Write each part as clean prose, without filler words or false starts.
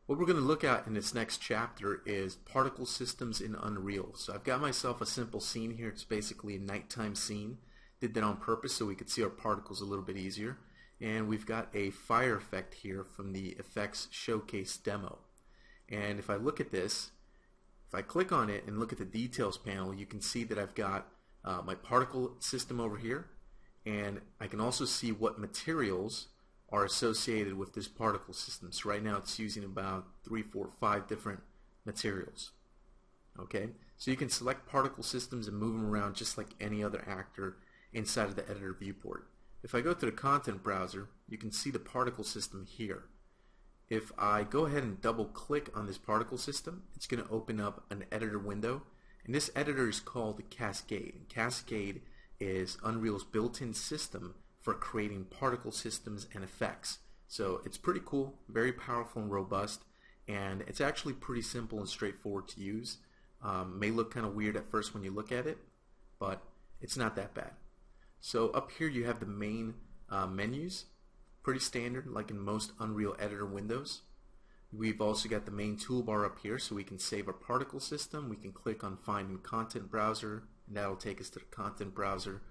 What we're going to look at in this next chapter is particle systems in Unreal. So I've got myself a simple scene here. It's basically a nighttime scene. Did that on purpose so we could see our particles a little bit easier. And we've got a fire effect here from the Effects Showcase demo. And if I look at this, if I click on it and look at the details panel, you can see that I've got my particle system over here. And I can also see what materials are associated with this particle system. So right now it's using about 3, 4, 5 different materials. Okay, so you can select particle systems and move them around just like any other actor inside of the editor viewport. If I go to the content browser, you can see the particle system here. If I go ahead and double click on this particle system, it's going to open up an editor window, and this editor is called Cascade. And Cascade is Unreal's built-in system for creating particle systems and effects. So it's pretty cool, very powerful and robust, and it's actually pretty simple and straightforward to use. May look kind of weird at first when you look at it, but it's not that bad. So up here you have the main menus, pretty standard like in most Unreal Editor windows. We've also got the main toolbar up here so we can save our particle system. We can click on Find in Content Browser, and that'll take us to the content browser.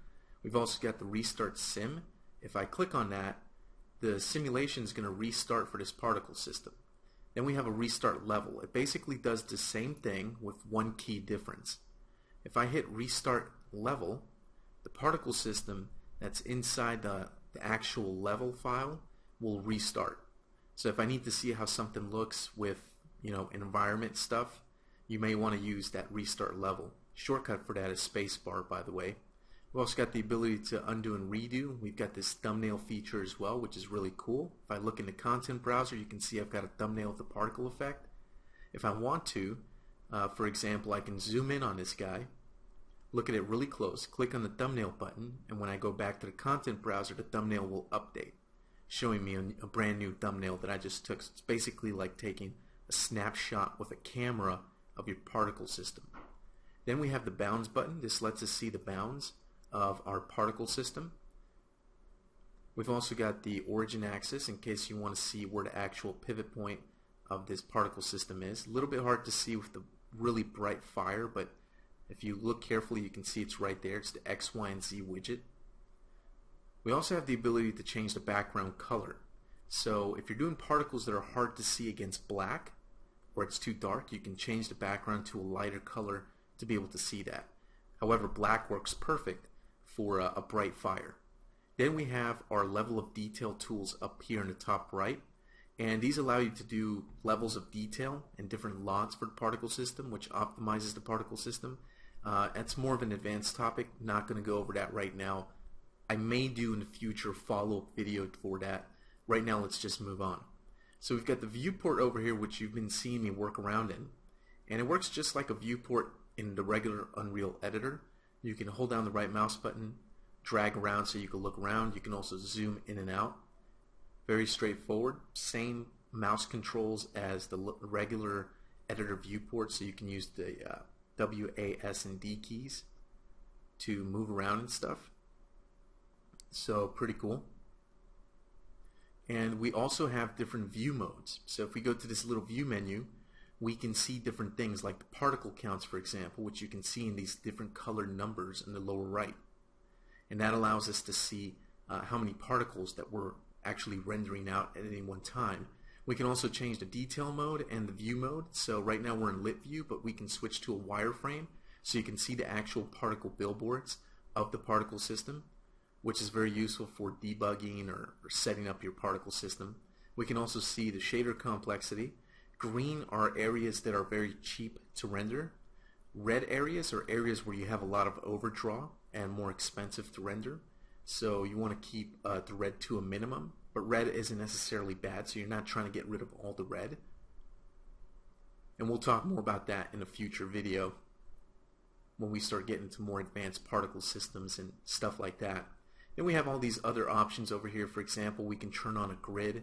We've also got the Restart Sim. If I click on that, the simulation is going to restart for this particle system. Then we have a Restart Level. It basically does the same thing with one key difference. If I hit Restart Level, the particle system that's inside the actual level file will restart. So if I need to see how something looks with environment stuff, you may want to use that Restart Level. Shortcut for that is spacebar, by the way. We've also got the ability to undo and redo. We've got this thumbnail feature as well, which is really cool. If I look in the content browser, you can see I've got a thumbnail with the particle effect. If I want to, for example, I can zoom in on this guy, look at it really close, click on the thumbnail button, and when I go back to the content browser, the thumbnail will update, showing me a brand new thumbnail that I just took. So it's basically like taking a snapshot with a camera of your particle system. Then we have the bounds button. This lets us see the bounds of our particle system. We've also got the origin axis in case you want to see where the actual pivot point of this particle system is. A little bit hard to see with the really bright fire, but if you look carefully you can see it's right there. It's the X, Y, and Z widget. We also have the ability to change the background color. So if you're doing particles that are hard to see against black or it's too dark, you can change the background to a lighter color to be able to see that. However, black works perfect for a bright fire. Then we have our level of detail tools up here in the top right, and these allow you to do levels of detail and different lots for the particle system, which optimizes the particle system. That's more of an advanced topic, not going to go over that right now. I may do in the future a follow-up video for that. Right now let's just move on. So we've got the viewport over here, which you've been seeing me work around in, and it works just like a viewport in the regular Unreal Editor. You can hold down the right mouse button, drag around so you can look around. You can also zoom in and out. Very straightforward. Same mouse controls as the regular editor viewport, so you can use the W, A, S, and D keys to move around and stuff. So pretty cool. And we also have different view modes. So if we go to this little view menu, we can see different things like the particle counts, for example, which you can see in these different colored numbers in the lower right. And that allows us to see how many particles that we're actually rendering out at any one time. We can also change the detail mode and the view mode. So right now we're in lit view, but we can switch to a wireframe so you can see the actual particle billboards of the particle system, which is very useful for debugging or setting up your particle system. We can also see the shader complexity. Green are areas that are very cheap to render. Red areas are areas where you have a lot of overdraw and more expensive to render. So you want to keep the red to a minimum, but red isn't necessarily bad, so you're not trying to get rid of all the red. And we'll talk more about that in a future video when we start getting to more advanced particle systems and stuff like that. Then we have all these other options over here. For example, we can turn on a grid.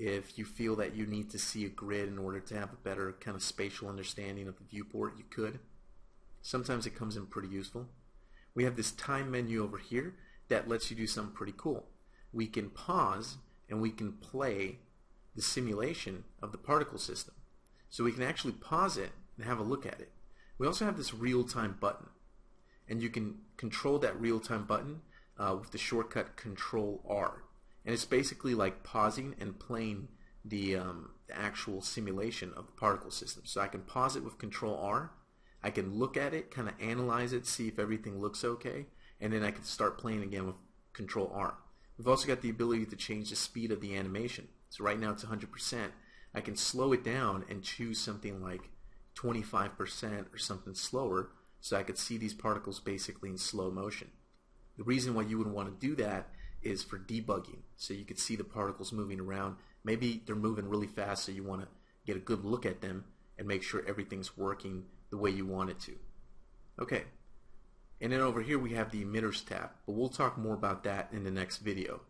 If you feel that you need to see a grid in order to have a better kind of spatial understanding of the viewport, you could. Sometimes it comes in pretty useful. We have this time menu over here that lets you do something pretty cool. We can pause and we can play the the simulation of the particle system. So we can actually pause it and have a look at it. We also have this real-time button, and you can control that real-time button with the shortcut Control R. And it's basically like pausing and playing the actual simulation of the particle system. So I can pause it with Control R, I can look at it, kind of analyze it, see if everything looks okay, and then I can start playing again with Control R. We've also got the ability to change the speed of the animation. So right now it's 100%. I can slow it down and choose something like 25% or something slower, so I could see these particles basically in slow motion. The reason why you would want to do that is for debugging, so you could see the particles moving around. Maybe they're moving really fast, so you want to get a good look at them and make sure everything's working the way you want it to. Okay, and then over here we have the emitters tab, but we'll talk more about that in the next video.